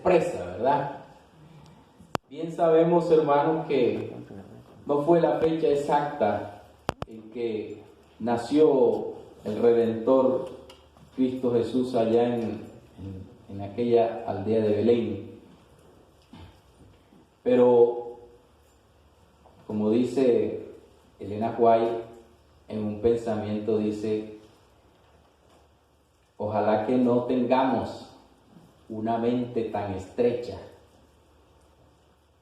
sorpresa, ¿verdad? Bien sabemos, hermanos, que no fue la fecha exacta en que nació el Redentor Cristo Jesús allá en aquella aldea de Belén. Pero, como dice Elena White en un pensamiento, dice: ojalá que no tengamos una mente tan estrecha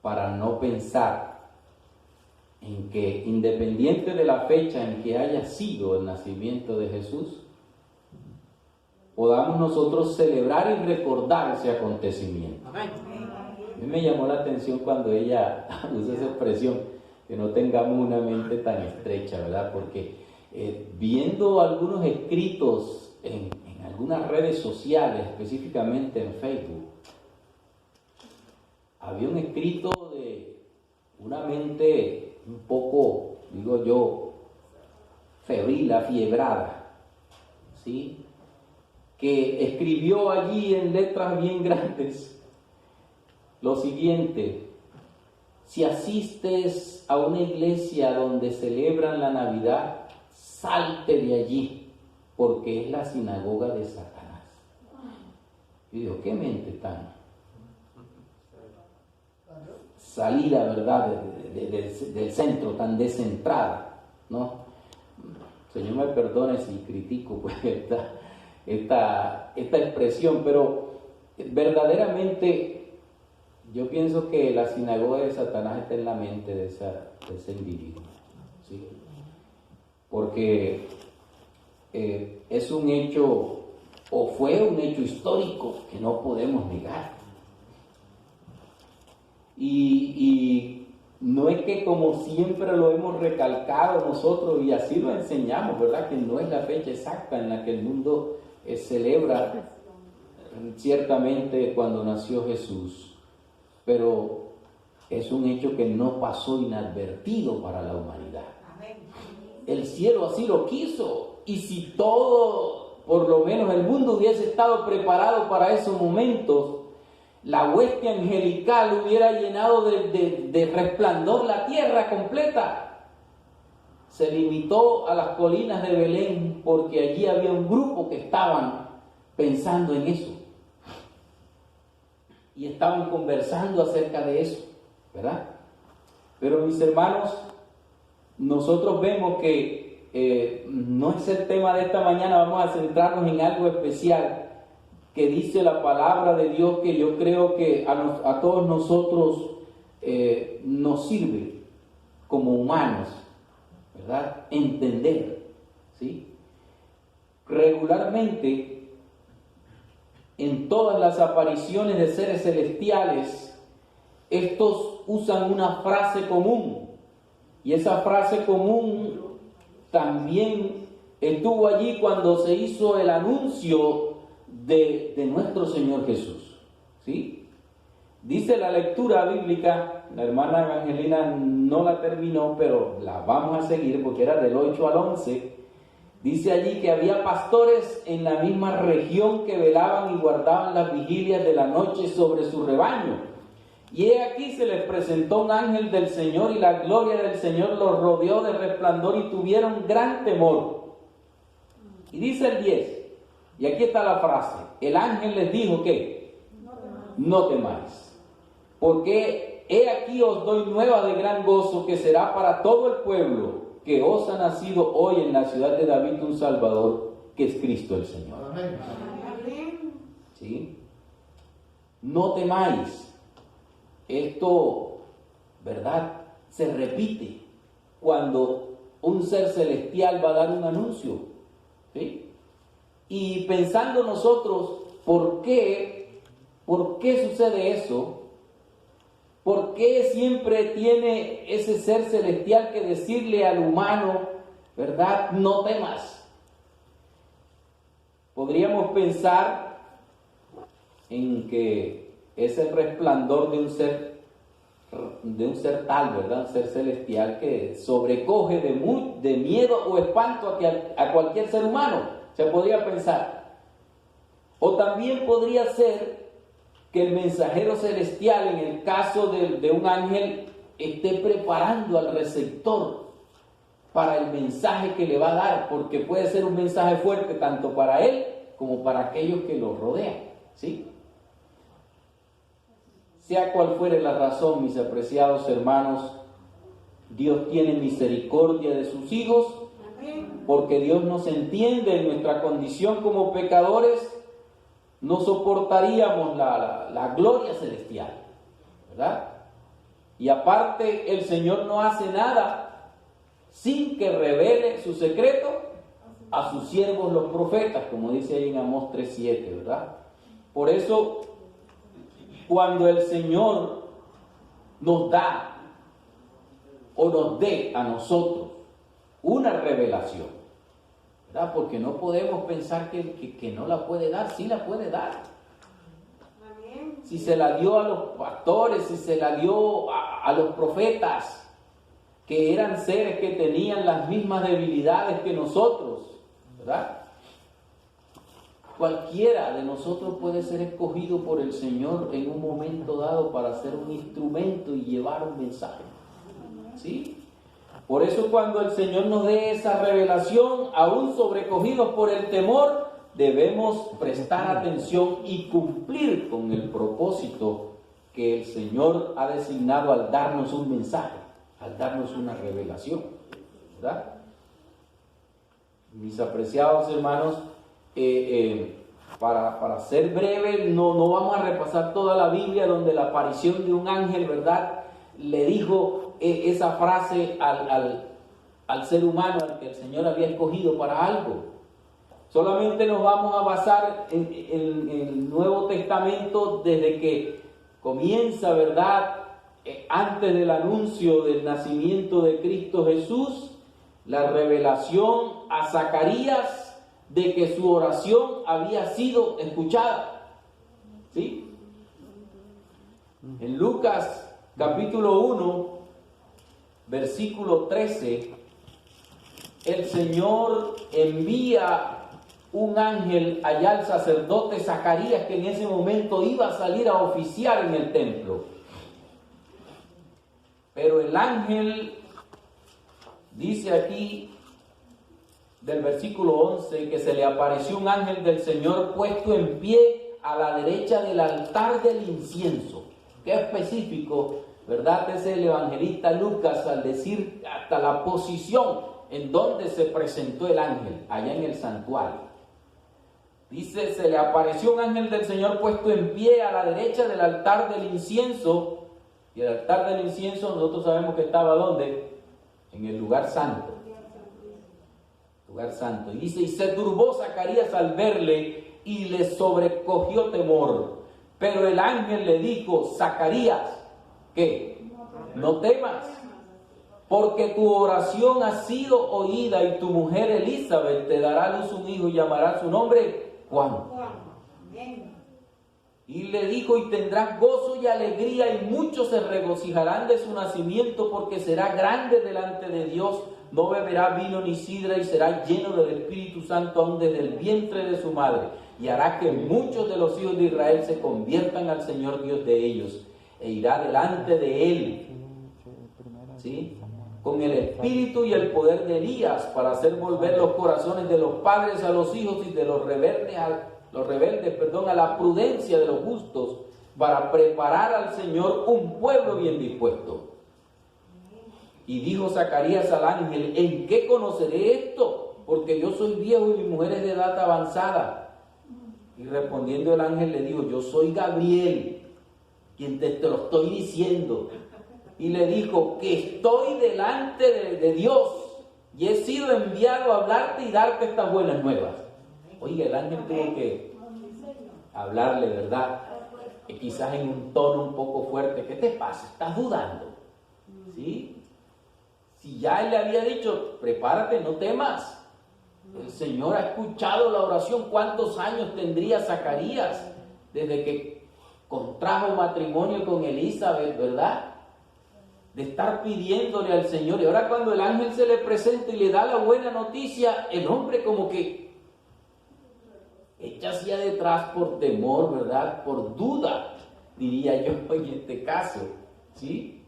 para no pensar en que, independiente de la fecha en que haya sido el nacimiento de Jesús, podamos nosotros celebrar y recordar ese acontecimiento. Amén. A mí me llamó la atención cuando ella usa esa expresión, que no tengamos una mente tan estrecha, ¿verdad? Porque viendo algunos escritos en algunas redes sociales, específicamente en Facebook, había un escrito de una mente un poco, digo yo, febril, afiebrada, ¿sí? Que escribió allí en letras bien grandes lo siguiente: si asistes a una iglesia donde celebran la Navidad, salte de allí, porque es la sinagoga de Satanás. Yo digo, qué mente tan salida, ¿verdad?, del centro, tan descentrada, ¿no? Señor me perdone si critico pues esta expresión, pero verdaderamente yo pienso que la sinagoga de Satanás está en la mente de ese individuo, ¿sí? Porque es un hecho, o fue un hecho histórico que no podemos negar. Y no es que, como siempre lo hemos recalcado nosotros y así lo enseñamos, ¿verdad?, que no es la fecha exacta en la que el mundo celebra ciertamente cuando nació Jesús, pero es un hecho que no pasó inadvertido para la humanidad. El cielo así lo quiso, y si todo, por lo menos el mundo, hubiese estado preparado para esos momentos, la hueste angelical hubiera llenado de resplandor la tierra completa. Se limitó a las colinas de Belén porque allí había un grupo que estaban pensando en eso y estaban conversando acerca de eso, ¿verdad? Pero, mis hermanos, nosotros vemos que no es el tema de esta mañana. Vamos a centrarnos en algo especial que dice la palabra de Dios, que yo creo que a todos nosotros nos sirve como humanos, ¿verdad?, entender, ¿sí? Regularmente, en todas las apariciones de seres celestiales, estos usan una frase común, y esa frase común también estuvo allí cuando se hizo el anuncio de nuestro Señor Jesús, ¿sí? Dice la lectura bíblica, la hermana Evangelina no la terminó, pero la vamos a seguir porque era del 8 al 11. Dice allí que había pastores en la misma región que velaban y guardaban las vigilias de la noche sobre su rebaño. Y he aquí se les presentó un ángel del Señor, y la gloria del Señor los rodeó de resplandor, y tuvieron gran temor. Y dice el 10, y aquí está la frase: el ángel les dijo que no temáis, porque he aquí os doy nueva de gran gozo, que será para todo el pueblo, que os ha nacido hoy en la ciudad de David un Salvador, que es Cristo el Señor. Amén. ¿Sí? No temáis. Esto, ¿verdad?, se repite cuando un ser celestial va a dar un anuncio, ¿sí? Y pensando nosotros, ¿por qué sucede eso? ¿Por qué siempre tiene ese ser celestial que decirle al humano, ¿verdad?, no temas? Podríamos pensar en que es el resplandor de un ser tal, ¿verdad?, un ser celestial que sobrecoge de miedo o espanto a cualquier ser humano. Se podría pensar. O también podría ser que el mensajero celestial, en el caso de un ángel, esté preparando al receptor para el mensaje que le va a dar, porque puede ser un mensaje fuerte tanto para él como para aquellos que lo rodean, ¿sí? Sea cual fuere la razón, mis apreciados hermanos, Dios tiene misericordia de sus hijos, porque Dios nos entiende en nuestra condición como pecadores. No soportaríamos la gloria celestial, ¿verdad? Y aparte, el Señor no hace nada sin que revele su secreto a sus siervos los profetas, como dice ahí en Amós 3:7, ¿verdad? Por eso, cuando el Señor nos da o nos dé a nosotros una revelación, ¿verdad? Porque no podemos pensar que no la puede dar, sí la puede dar. Si se la dio a los pastores, si se la dio a los profetas, que eran seres que tenían las mismas debilidades que nosotros, ¿verdad? Cualquiera de nosotros puede ser escogido por el Señor en un momento dado para ser un instrumento y llevar un mensaje, ¿sí? Por eso cuando el Señor nos dé esa revelación, aún sobrecogidos por el temor, debemos prestar atención y cumplir con el propósito que el Señor ha designado al darnos un mensaje, al darnos una revelación, ¿verdad? Mis apreciados hermanos, para ser breve, no vamos a repasar toda la Biblia donde la aparición de un ángel, ¿verdad?, le dijo esa frase al ser humano al que el Señor había escogido para algo. Solamente nos vamos a basar en el Nuevo Testamento desde que comienza, ¿verdad?, antes del anuncio del nacimiento de Cristo Jesús, la revelación a Zacarías de que su oración había sido escuchada, ¿sí? En Lucas capítulo 1, versículo 13, el Señor envía un ángel allá al sacerdote Zacarías, que en ese momento iba a salir a oficiar en el templo. Pero el ángel, dice aquí del versículo 11, que se le apareció un ángel del Señor puesto en pie a la derecha del altar del incienso. Qué específico, ¿verdad? Es el evangelista Lucas al decir hasta la posición en donde se presentó el ángel, allá en el santuario. Dice, se le apareció un ángel del Señor puesto en pie a la derecha del altar del incienso. Y el altar del incienso nosotros sabemos que estaba ¿dónde? En el lugar santo. Lugar santo. Y dice, y se turbó Zacarías al verle y le sobrecogió temor. Pero el ángel le dijo, Zacarías, ¿qué? No temas, porque tu oración ha sido oída y tu mujer Elizabeth te dará a luz un hijo y llamará su nombre Juan. Y le dijo, y tendrás gozo y alegría y muchos se regocijarán de su nacimiento porque será grande delante de Dios. No beberá vino ni sidra y será lleno del Espíritu Santo aún desde el vientre de su madre. Y hará que muchos de los hijos de Israel se conviertan al Señor Dios de ellos. E irá delante de él, ¿sí?, con el espíritu y el poder de Elías para hacer volver los corazones de los padres a los hijos y de los rebeldes a la prudencia de los justos, para preparar al Señor un pueblo bien dispuesto. Y dijo Zacarías al ángel, ¿en qué conoceré esto? Porque yo soy viejo y mi mujer es de edad avanzada. Y respondiendo el ángel le dijo, yo soy Gabriel, quien te lo estoy diciendo. Y le dijo, que estoy delante de Dios y he sido enviado a hablarte y darte estas buenas nuevas. Oiga, el ángel tuvo que hablarle, ¿verdad? Quizás en un tono un poco fuerte. ¿Qué te pasa? ¿Estás dudando? ¿Sí? Si ya él le había dicho, prepárate, no temas. El Señor ha escuchado la oración. ¿Cuántos años tendría Zacarías desde que contrajo matrimonio con Elizabeth, verdad? De estar pidiéndole al Señor. Y ahora cuando el ángel se le presenta y le da la buena noticia, el hombre como que echa hacia detrás por temor, ¿verdad? Por duda. diría yo en este caso, ¿sí?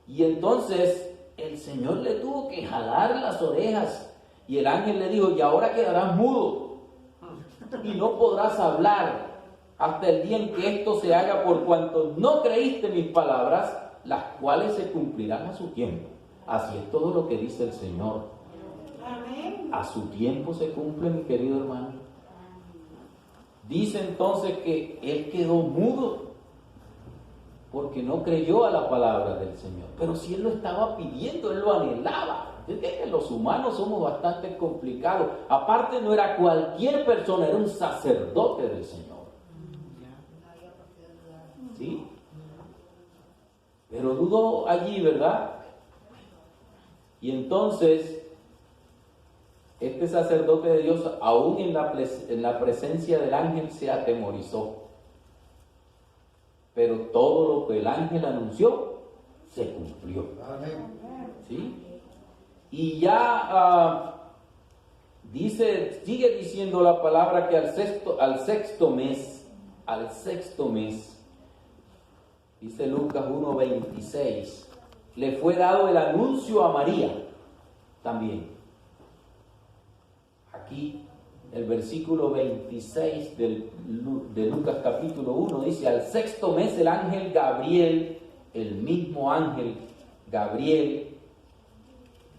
Y entonces el Señor le tuvo que jalar las orejas y el ángel le dijo, y ahora quedarás mudo y no podrás hablar hasta el día en que esto se haga, por cuanto no creíste mis palabras, las cuales se cumplirán a su tiempo. Así es todo lo que dice el Señor. Amén. A su tiempo se cumple, mi querido hermano. Dice entonces que él quedó mudo porque no creyó a la palabra del Señor. Pero si él lo estaba pidiendo, él lo anhelaba. Los humanos somos bastante complicados. Aparte, no era cualquier persona, era un sacerdote del Señor. ¿Sí? Pero dudó allí, ¿verdad? Y entonces, este sacerdote de Dios, aún en la presencia del ángel, se atemorizó. Pero todo lo que el ángel anunció, se cumplió. ¿Sí? Y ya sigue diciendo la palabra que al sexto mes, dice Lucas 1:26, le fue dado el anuncio a María también. Aquí el versículo 26 de Lucas capítulo 1 dice, al sexto mes el ángel Gabriel, el mismo ángel Gabriel,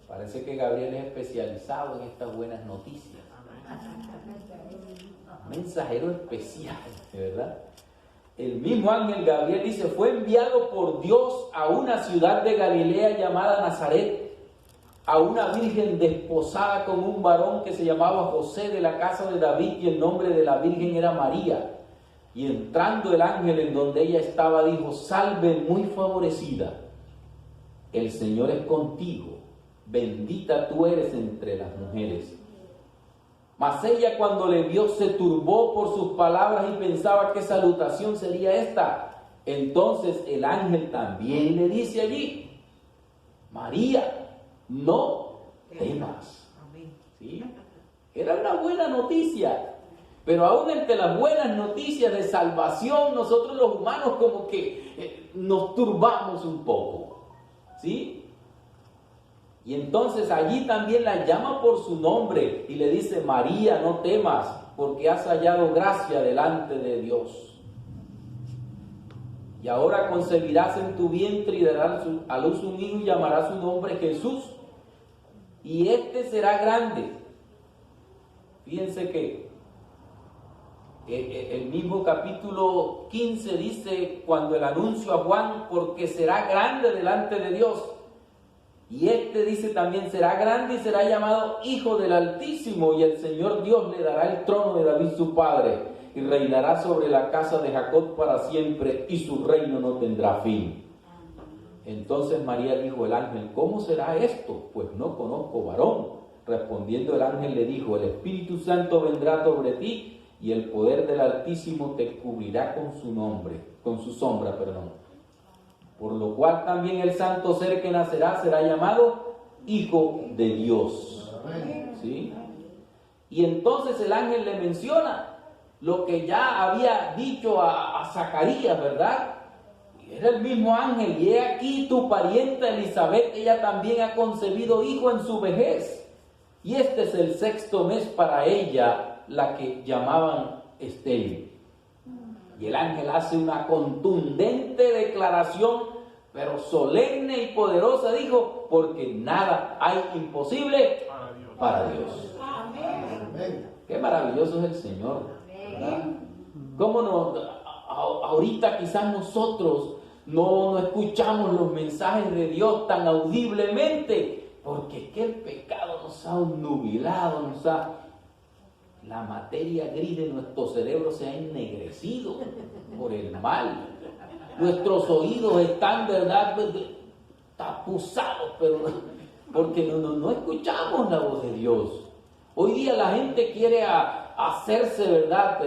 parece que Gabriel es especializado en estas buenas noticias, mensajero especial, ¿verdad? El mismo ángel Gabriel dice, fue enviado por Dios a una ciudad de Galilea llamada Nazaret, a una virgen desposada con un varón que se llamaba José, de la casa de David, y el nombre de la virgen era María. Y entrando el ángel en donde ella estaba, dijo, salve muy favorecida, el Señor es contigo, bendita tú eres entre las mujeres. Mas ella, cuando le vio, se turbó por sus palabras y pensaba qué salutación sería esta. Entonces el ángel también le dice allí, María, no temas. ¿Sí? Era una buena noticia, pero aún entre las buenas noticias de salvación, nosotros los humanos como que nos turbamos un poco, ¿sí? Y entonces allí también la llama por su nombre y le dice, María, no temas, porque has hallado gracia delante de Dios. Y ahora concebirás en tu vientre y darás a luz un hijo y llamarás su nombre Jesús. Y este será grande. Fíjense que el mismo capítulo 15 dice, cuando el anuncio a Juan, porque será grande delante de Dios. Y este dice también, será grande y será llamado Hijo del Altísimo, y el Señor Dios le dará el trono de David su padre, y reinará sobre la casa de Jacob para siempre, y su reino no tendrá fin. Entonces María dijo al ángel, ¿cómo será esto? Pues no conozco varón. Respondiendo el ángel le dijo, el Espíritu Santo vendrá sobre ti, y el poder del Altísimo te cubrirá con su sombra. Por lo cual también el santo ser que nacerá será llamado Hijo de Dios. ¿Sí? Y entonces el ángel le menciona lo que ya había dicho a Zacarías, ¿verdad? Era el mismo ángel, y he aquí tu parienta Elizabeth, ella también ha concebido hijo en su vejez. Y este es el sexto mes para ella, la que llamaban estéril. Y el ángel hace una contundente declaración, pero solemne y poderosa, dijo, porque nada hay imposible para Dios. Amén. Qué maravilloso es el Señor, ¿verdad? ¿Cómo ahorita quizás nosotros no escuchamos los mensajes de Dios tan audiblemente? Porque es que el pecado nos ha obnubilado, la materia gris de nuestro cerebro se ha ennegrecido por el mal. Nuestros oídos están, ¿verdad?, tapuzados, pero porque no escuchamos la voz de Dios. Hoy día la gente quiere hacerse, ¿verdad?,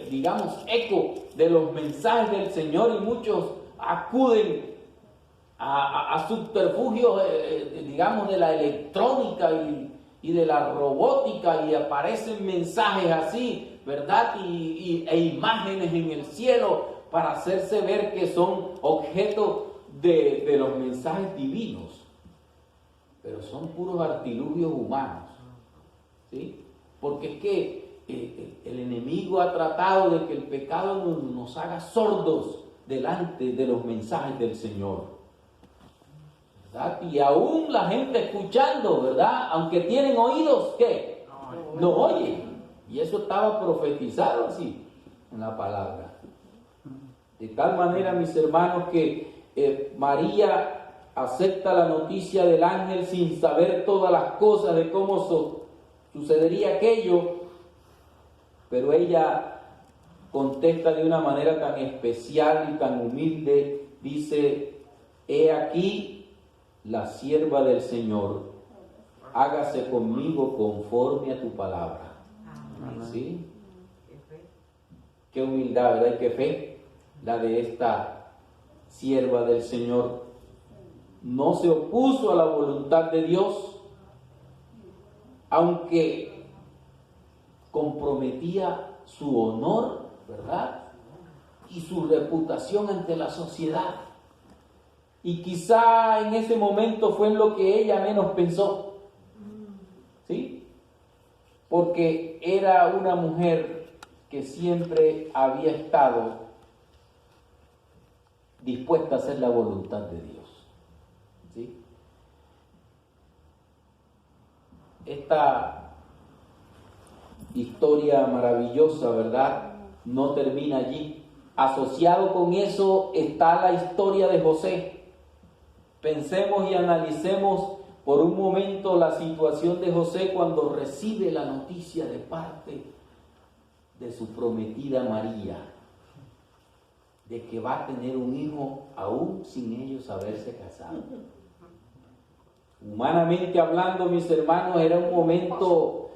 digamos, eco de los mensajes del Señor, y muchos acuden a subterfugios, digamos, de la electrónica y de la robótica, y aparecen mensajes así, ¿verdad? E imágenes en el cielo, para hacerse ver que son objeto de los mensajes divinos, pero son puros artilugios humanos, ¿sí? Porque es que el enemigo ha tratado de que el pecado nos haga sordos delante de los mensajes del Señor, ¿verdad? Y aún la gente escuchando, ¿verdad? Aunque tienen oídos, ¿qué? No oyen. Y eso estaba profetizado así en la palabra. De tal manera, mis hermanos, que María acepta la noticia del ángel sin saber todas las cosas de cómo sucedería aquello, pero ella contesta de una manera tan especial y tan humilde, dice: he aquí la sierva del Señor, hágase conmigo conforme a tu palabra. ¿Sí? Qué humildad, ¿verdad? Y qué fe la de esta sierva del Señor. No se opuso a la voluntad de Dios, aunque comprometía su honor, ¿verdad? Y su reputación ante la sociedad. Y quizá en ese momento fue en lo que ella menos pensó, ¿sí? Porque era una mujer que siempre había estado dispuesta a hacer la voluntad de Dios, ¿sí? Esta historia maravillosa, ¿verdad?, no termina allí. Asociado con eso está la historia de José. Pensemos y analicemos por un momento la situación de José cuando recibe la noticia de parte de su prometida María, de que va a tener un hijo aún sin ellos haberse casado. Humanamente hablando, mis hermanos, era un momento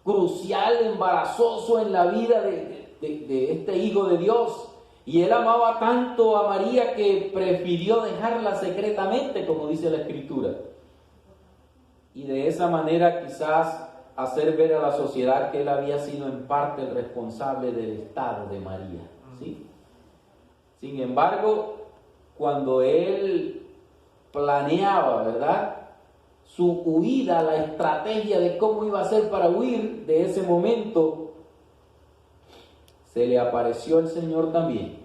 crucial, embarazoso en la vida de este hijo de Dios. Y él amaba tanto a María que prefirió dejarla secretamente, como dice la Escritura. Y de esa manera quizás hacer ver a la sociedad que él había sido en parte el responsable del estado de María, ¿sí? Sin embargo, cuando él planeaba, ¿verdad?, su huida, la estrategia de cómo iba a hacer para huir de ese momento, se le apareció el Señor también.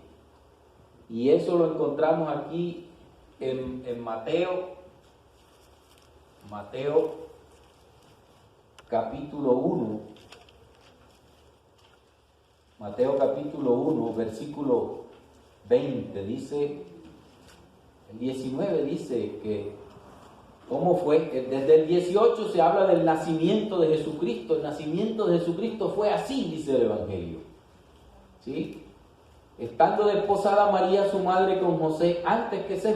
Y eso lo encontramos aquí en Mateo capítulo 1. Mateo capítulo 1, versículo 20, dice, el 19 dice que, ¿cómo fue? Desde el 18 se habla del nacimiento de Jesucristo. El nacimiento de Jesucristo fue así, dice el Evangelio, ¿sí? Estando desposada María, su madre, con José, antes que se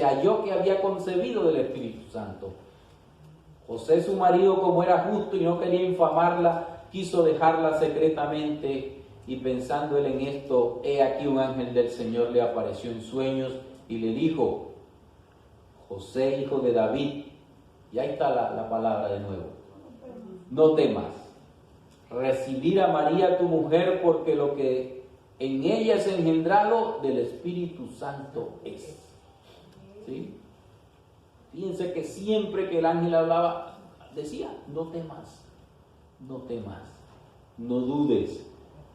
halló que había concebido del Espíritu Santo. José, su marido, como era justo y no quería infamarla, quiso dejarla secretamente, y pensando él en esto, he aquí un ángel del Señor le apareció en sueños y le dijo: José, hijo de David, y ahí está la palabra de nuevo, no temas recibir a María tu mujer, porque lo que en ella es engendrado del Espíritu Santo es. ¿Sí? Fíjense que siempre que el ángel hablaba, decía: no temas, no temas, no dudes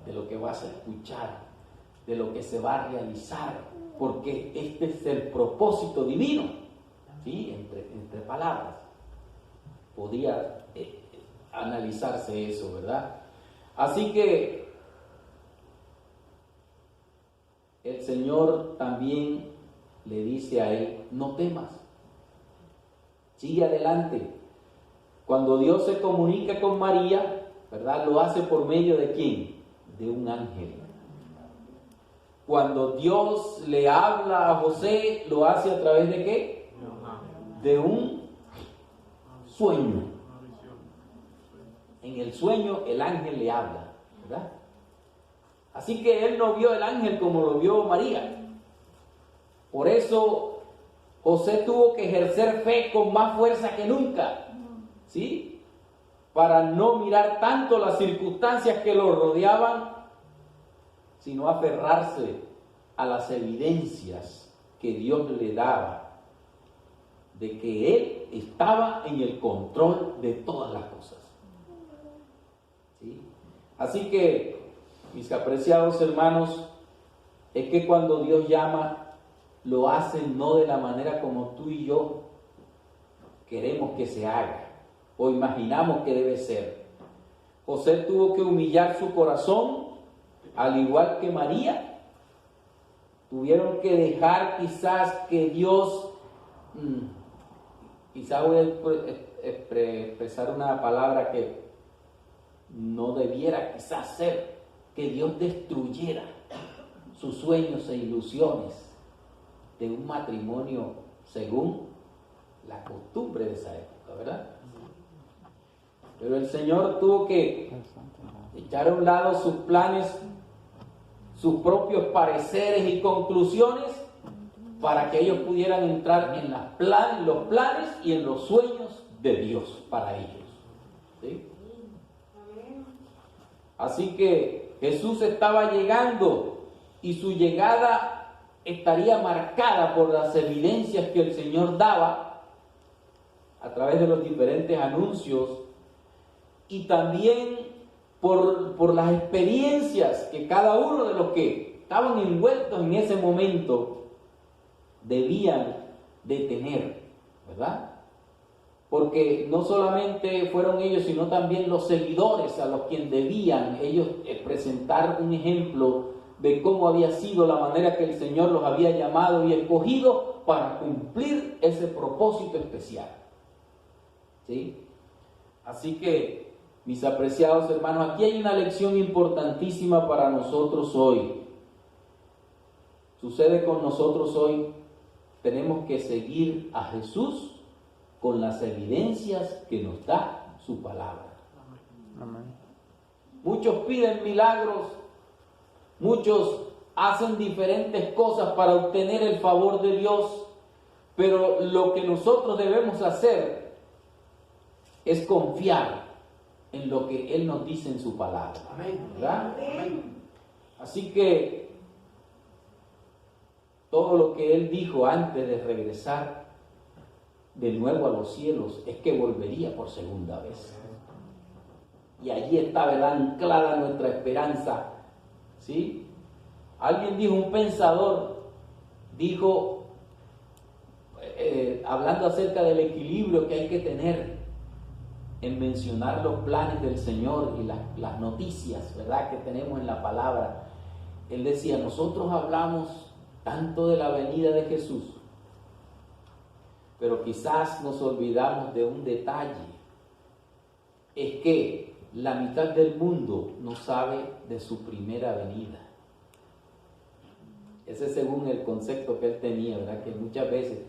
de lo que vas a escuchar, de lo que se va a realizar, porque este es el propósito divino. ¿Sí? Entre palabras podía analizarse eso, ¿verdad? Así que el Señor también le dice a él: no temas, sigue adelante. Cuando Dios se comunica con María, ¿verdad?, lo hace por medio de ¿quién? De un ángel. Cuando Dios le habla a José, lo hace a través de ¿qué? De un sueño. En el sueño el ángel le habla, ¿verdad? Así que él no vio el ángel como lo vio María. Por eso José tuvo que ejercer fe con más fuerza que nunca, ¿sí? Para no mirar tanto las circunstancias que lo rodeaban, sino aferrarse a las evidencias que Dios le daba de que Él estaba en el control de todas las cosas. ¿Sí? Así que, mis apreciados hermanos, es que cuando Dios llama, lo hace no de la manera como tú y yo queremos que se haga o imaginamos que debe ser. José tuvo que humillar su corazón, al igual que María. Tuvieron que dejar quizás que Dios, quizás voy a expresar una palabra que no debiera quizás ser, que Dios destruyera sus sueños e ilusiones de un matrimonio según la costumbre de esa época, ¿verdad? Pero el Señor tuvo que echar a un lado sus planes, sus propios pareceres y conclusiones para que ellos pudieran entrar en los planes y en los sueños de Dios para ellos. ¿Sí? Así que Jesús estaba llegando y su llegada estaría marcada por las evidencias que el Señor daba a través de los diferentes anuncios y también por las experiencias que cada uno de los que estaban envueltos en ese momento debían de tener, ¿verdad? Porque no solamente fueron ellos, sino también los seguidores a los quienes debían ellos presentar un ejemplo de cómo había sido la manera que el Señor los había llamado y escogido para cumplir ese propósito especial. ¿Sí? Así que, mis apreciados hermanos, aquí hay una lección importantísima para nosotros hoy. Sucede con nosotros hoy, tenemos que seguir a Jesús con las evidencias que nos da su palabra. Amén. Muchos piden milagros, muchos hacen diferentes cosas para obtener el favor de Dios, pero lo que nosotros debemos hacer es confiar en lo que Él nos dice en su palabra. ¿Verdad? Así que todo lo que Él dijo antes de regresar de nuevo a los cielos es que volvería por segunda vez. Y allí estaba anclada nuestra esperanza. ¿Sí? Alguien dijo, un pensador dijo, hablando acerca del equilibrio que hay que tener en mencionar los planes del Señor y las noticias, ¿verdad?, que tenemos en la palabra. Él decía, nosotros hablamos tanto de la venida de Jesús, pero quizás nos olvidamos de un detalle, es que la mitad del mundo no sabe de su primera venida. Ese es según el concepto que él tenía, ¿verdad? Que muchas veces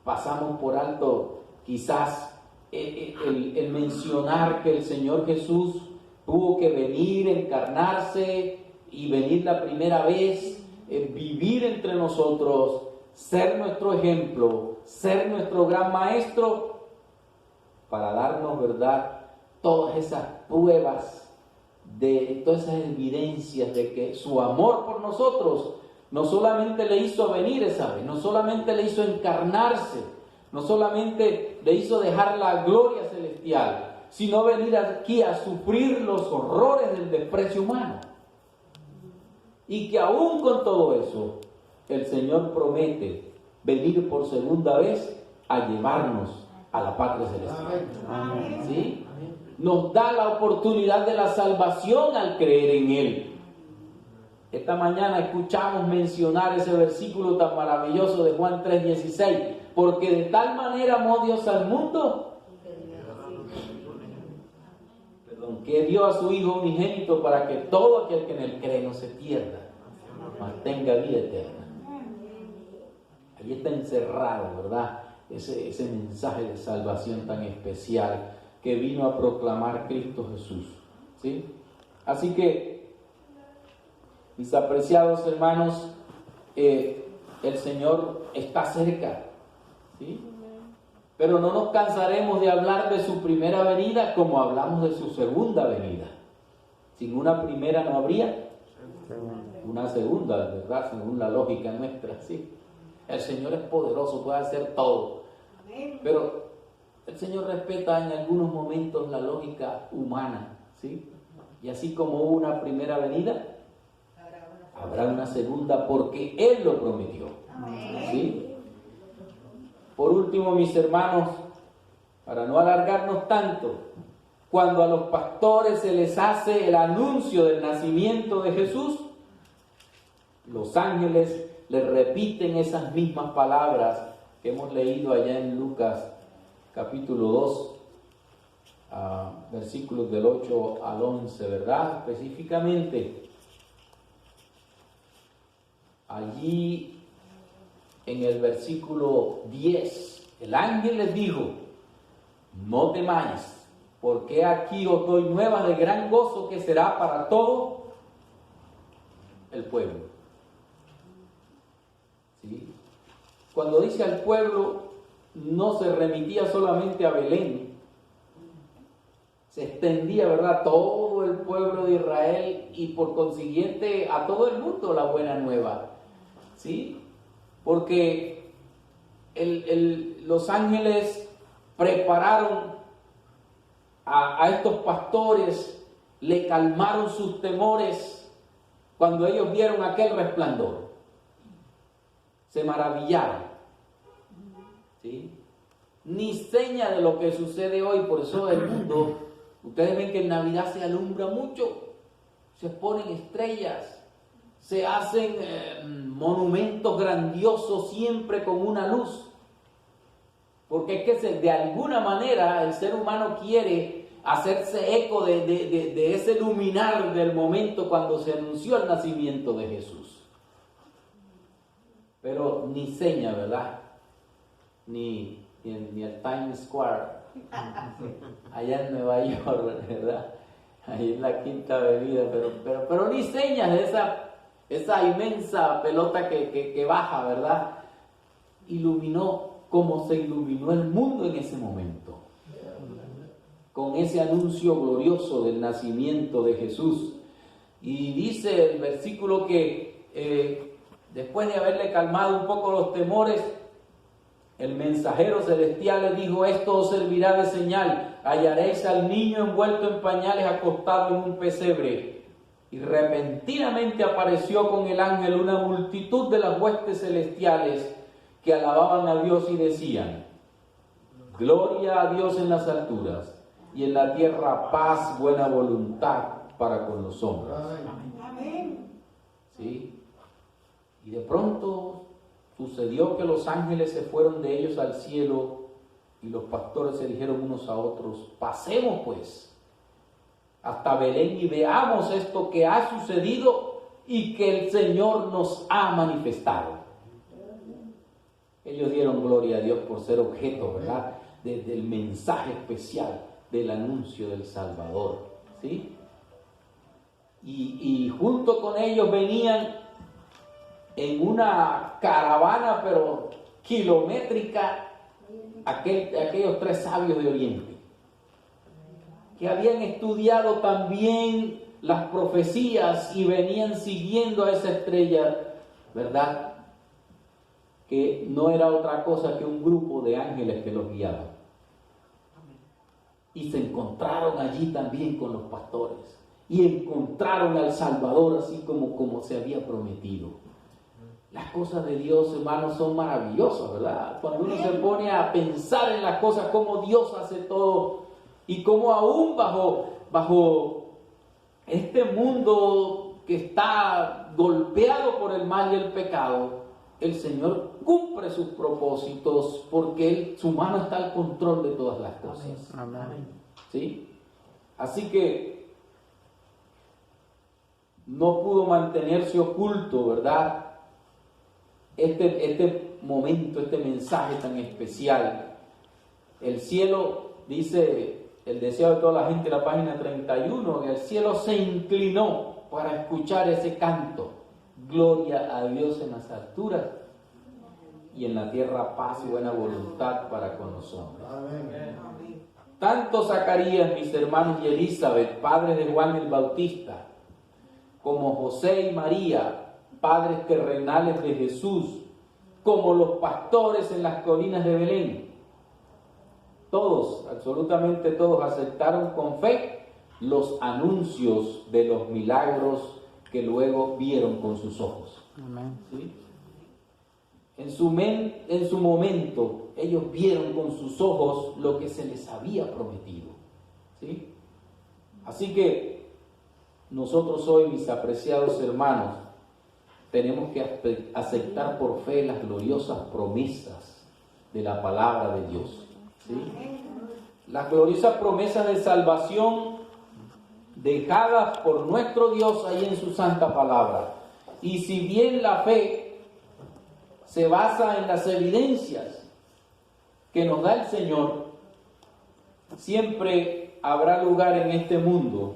pasamos por alto quizás el mencionar que el Señor Jesús tuvo que venir, encarnarse y venir la primera vez, vivir entre nosotros, ser nuestro ejemplo, ser nuestro gran maestro, para darnos, ¿verdad?, todas esas pruebas, de todas esas evidencias de que su amor por nosotros no solamente le hizo venir esa vez, no solamente le hizo encarnarse, no solamente le hizo dejar la gloria celestial, sino venir aquí a sufrir los horrores del desprecio humano. Y que aún con todo eso, el Señor promete venir por segunda vez a llevarnos a la patria celestial. Amén. ¿Sí? Nos da la oportunidad de la salvación al creer en Él. Esta mañana escuchamos mencionar ese versículo tan maravilloso de Juan 3:16, porque de tal manera amó Dios al mundo, que dio a su Hijo unigénito para que todo aquel que en Él cree no se pierda, mas tenga vida eterna. Ahí está encerrado, ¿verdad?, ese mensaje de salvación tan especial que vino a proclamar Cristo Jesús. ¿Sí? Así que, mis apreciados hermanos, el Señor está cerca, ¿sí? Pero no nos cansaremos de hablar de su primera venida como hablamos de su segunda venida. Sin una primera no habría Una segunda, ¿verdad? Según la lógica nuestra, sí. El Señor es poderoso, puede hacer todo. Pero el Señor respeta en algunos momentos la lógica humana, ¿sí? Y así como hubo una primera venida, habrá una segunda porque Él lo prometió, ¿sí? Por último, mis hermanos, para no alargarnos tanto, cuando a los pastores se les hace el anuncio del nacimiento de Jesús, los ángeles les repiten esas mismas palabras que hemos leído allá en Lucas capítulo 2, versículos del 8 al 11, ¿verdad? Específicamente, allí en el versículo 10, el ángel les dijo: no temáis, porque aquí os doy nuevas de gran gozo que será para todo el pueblo. ¿Sí? Cuando dice al pueblo, no se remitía solamente a Belén, se extendía, ¿verdad?, todo el pueblo de Israel y por consiguiente a todo el mundo la buena nueva, ¿sí? Porque los ángeles prepararon a estos pastores, le calmaron sus temores cuando ellos vieron aquel resplandor. Se maravillaron, ¿sí? Ni seña de lo que sucede hoy. Por eso el mundo, ustedes ven que en Navidad se alumbra mucho, se ponen estrellas, se hacen monumentos grandiosos siempre con una luz, porque es que de alguna manera el ser humano quiere hacerse eco de ese luminar del momento cuando se anunció el nacimiento de Jesús. Pero ni seña, ¿verdad? Ni el Times Square, allá en Nueva York, ¿verdad? Ahí en la Quinta Avenida, pero ni señas de esa inmensa pelota que baja, ¿verdad? Iluminó como se iluminó el mundo en ese momento, con ese anuncio glorioso del nacimiento de Jesús. Y dice el versículo que después de haberle calmado un poco los temores, el mensajero celestial le dijo: esto os servirá de señal, hallaréis al niño envuelto en pañales acostado en un pesebre. Y repentinamente apareció con el ángel una multitud de las huestes celestiales que alababan a Dios y decían: gloria a Dios en las alturas, y en la tierra paz, buena voluntad para con los hombres. Amén. ¿Sí? Y de pronto sucedió que los ángeles se fueron de ellos al cielo y los pastores se dijeron unos a otros: pasemos pues hasta Belén y veamos esto que ha sucedido y que el Señor nos ha manifestado. Ellos dieron gloria a Dios por ser objeto, ¿verdad?, del mensaje especial del anuncio del Salvador, ¿sí? Y junto con ellos venían en una caravana, pero kilométrica, aquellos tres sabios de Oriente, que habían estudiado también las profecías y venían siguiendo a esa estrella, ¿verdad?, que no era otra cosa que un grupo de ángeles que los guiaban. Y se encontraron allí también con los pastores, y encontraron al Salvador así como se había prometido. Las cosas de Dios, hermanos, son maravillosas, ¿verdad? Cuando uno se pone a pensar en las cosas, cómo Dios hace todo, y cómo aún bajo este mundo que está golpeado por el mal y el pecado, el Señor cumple sus propósitos porque su mano está al control de todas las cosas. Amén. ¿Sí? Así que no pudo mantenerse oculto, ¿verdad?, este momento, este mensaje tan especial. El cielo, dice el deseo de toda la gente, la página 31, que el cielo se inclinó para escuchar ese canto: gloria a Dios en las alturas y en la tierra paz y buena voluntad para con los hombres. Amén. Tanto Zacarías, mis hermanos, y Elizabeth, padres de Juan el Bautista, como José y María, padres terrenales de Jesús, como los pastores en las colinas de Belén. Todos, absolutamente todos, aceptaron con fe los anuncios de los milagros que luego vieron con sus ojos. Amén. ¿Sí? En su momento, ellos vieron con sus ojos lo que se les había prometido. ¿Sí? Así que nosotros hoy, mis apreciados hermanos, tenemos que aceptar por fe las gloriosas promesas de la palabra de Dios. ¿Sí? Las gloriosas promesas de salvación dejadas por nuestro Dios ahí en su santa palabra. Y si bien la fe se basa en las evidencias que nos da el Señor, siempre habrá lugar en este mundo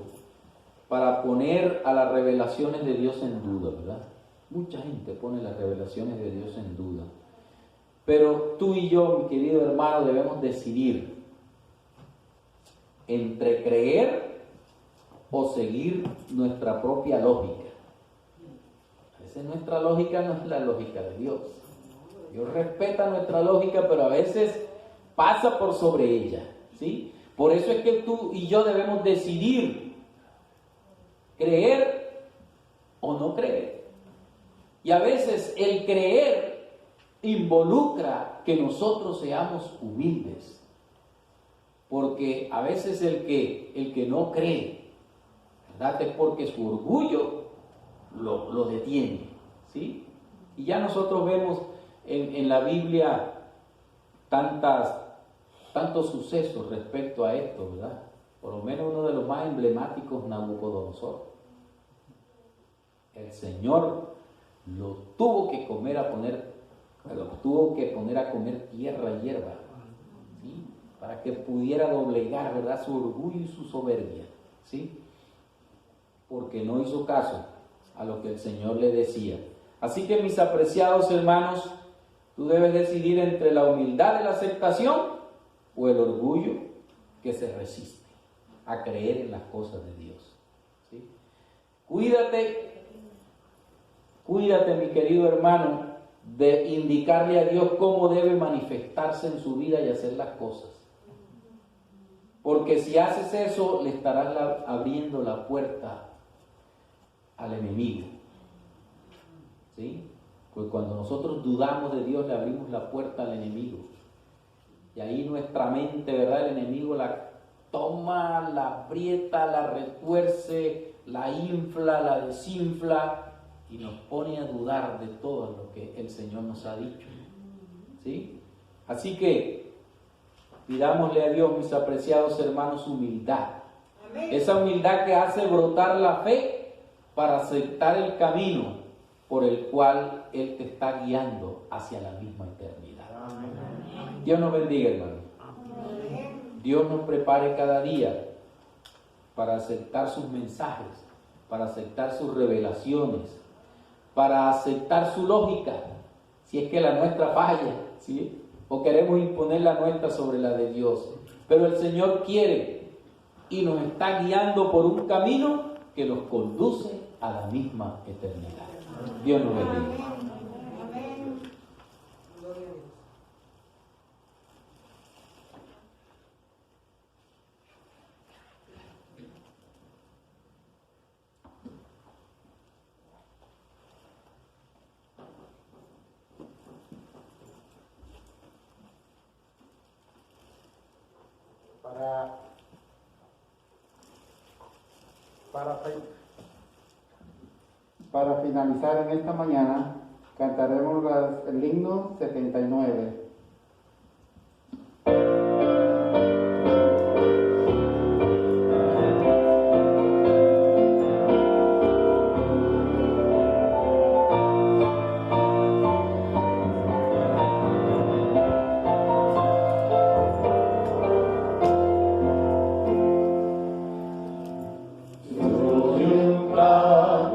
para poner a las revelaciones de Dios en duda, ¿verdad? Mucha gente pone las revelaciones de Dios en duda. Pero tú y yo, mi querido hermano, debemos decidir entre creer o seguir nuestra propia lógica. A veces nuestra lógica no es la lógica de Dios. Dios respeta nuestra lógica, pero a veces pasa por sobre ella, ¿sí? Por eso es que tú y yo debemos decidir creer o no creer. Y a veces el creer involucra que nosotros seamos humildes. Porque a veces el que no cree, ¿verdad?, es porque su orgullo lo detiene, ¿sí? Y ya nosotros vemos en la Biblia tantos sucesos respecto a esto, ¿verdad? Por lo menos uno de los más emblemáticos, Nabucodonosor. El Señor lo tuvo que poner a comer tierra y hierba, ¿sí? Para que pudiera doblegar, ¿verdad?, su orgullo y su soberbia, ¿sí? Porque no hizo caso a lo que el Señor le decía. Así que, mis apreciados hermanos, tú debes decidir entre la humildad de la aceptación o el orgullo que se resiste a creer en las cosas de Dios, ¿sí? Cuídate, mi querido hermano, de indicarle a Dios cómo debe manifestarse en su vida y hacer las cosas. Porque si haces eso, le estarás abriendo la puerta al enemigo, ¿sí? Pues cuando nosotros dudamos de Dios, le abrimos la puerta al enemigo. Y ahí nuestra mente, ¿verdad?, el enemigo la toma, la aprieta, la retuerce, la infla, la desinfla y nos pone a dudar de todo lo que el Señor nos ha dicho, ¿sí? Así que pidámosle a Dios, mis apreciados hermanos, humildad. Amén. Esa humildad que hace brotar la fe para aceptar el camino por el cual Él te está guiando hacia la misma eternidad. Amén. Dios nos bendiga, hermano. Amén. Dios nos prepare cada día para aceptar sus mensajes, para aceptar sus revelaciones, para aceptar su lógica, si es que la nuestra falla, ¿sí?, o queremos imponer la nuestra sobre la de Dios. Pero el Señor quiere y nos está guiando por un camino que nos conduce a la misma eternidad. Dios nos bendiga. Para finalizar en esta mañana, cantaremos el himno 79.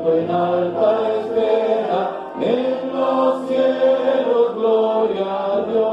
En alta espera, en los cielos, gloria a Dios.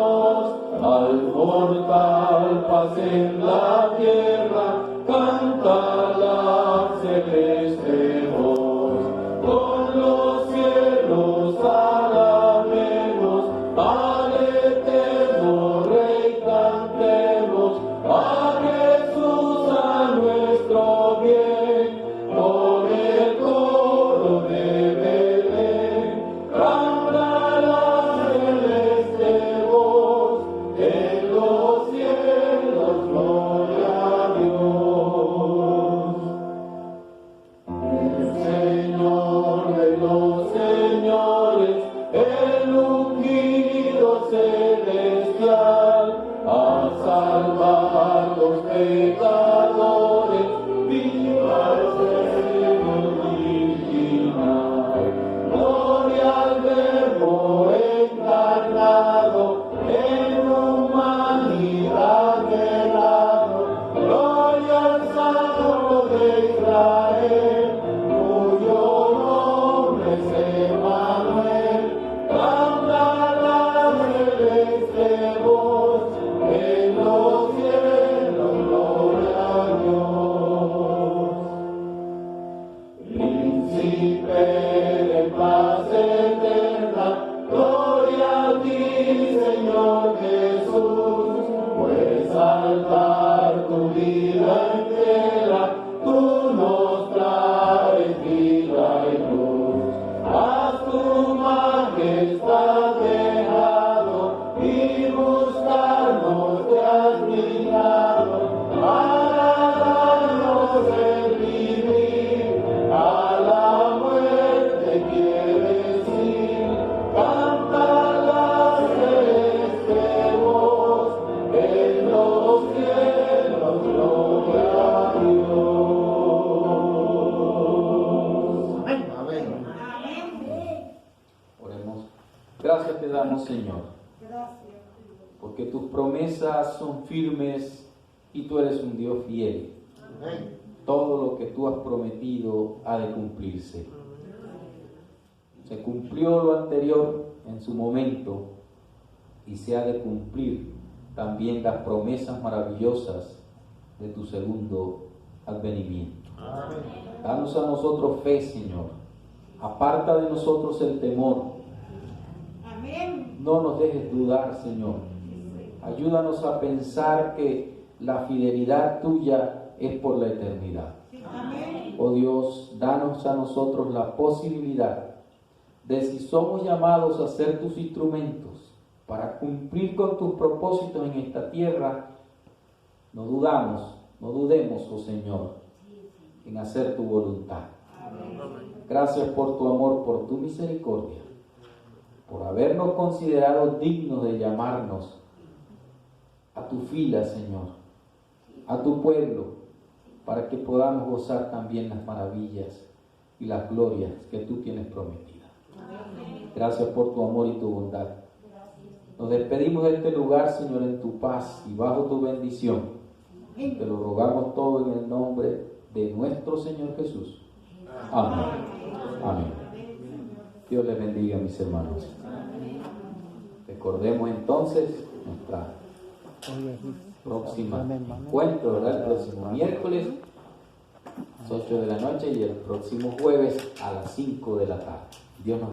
señores, el ungido celestial, a salvar los pecadores, viva el Señor original. Gloria al Verbo encarnado, en humanidad velado, gloria al Santo de Israel, cuyo nombre es Emmanuel, canta la celeste voz, en los cielos, gloria a Dios. Príncipe de paz eterna, gloria a ti, Señor Jesús, pues al dar tu vida entera, tú nos traes vida y luz. Haz tu majestad dejado y buscarnos te has mirado, para darnos el vivir, a la muerte quieres ir. Canta la celeste voz, en los cielos, gloria a Dios. Amén. Oremos. Gracias te damos, Señor, porque tus promesas son firmes y tú eres un Dios fiel. Amén. Todo lo que tú has prometido ha de cumplirse. Se cumplió lo anterior en su momento y se ha de cumplir también las promesas maravillosas de tu segundo advenimiento. Amén. Danos a nosotros fe, Señor. Aparta de nosotros el temor. Amén. No nos dejes dudar, Señor. Ayúdanos a pensar que la fidelidad tuya es por la eternidad. Amén. Oh Dios, danos a nosotros la posibilidad de, si somos llamados a ser tus instrumentos para cumplir con tus propósitos en esta tierra, no dudemos, oh Señor, en hacer tu voluntad. Gracias por tu amor, por tu misericordia, por habernos considerado dignos de llamarnos a tu fila, Señor, a tu pueblo, para que podamos gozar también las maravillas y las glorias que tú tienes prometidas. Gracias por tu amor y tu bondad. Nos despedimos de este lugar, Señor, en tu paz y bajo tu bendición. Te lo rogamos todo en el nombre de nuestro Señor Jesús. Amén. Amén. Dios les bendiga, mis hermanos. Recordemos entonces nuestra próxima encuentro, ¿verdad? El próximo miércoles a las 8 de la noche y el próximo jueves a las 5 de la tarde. Dios nos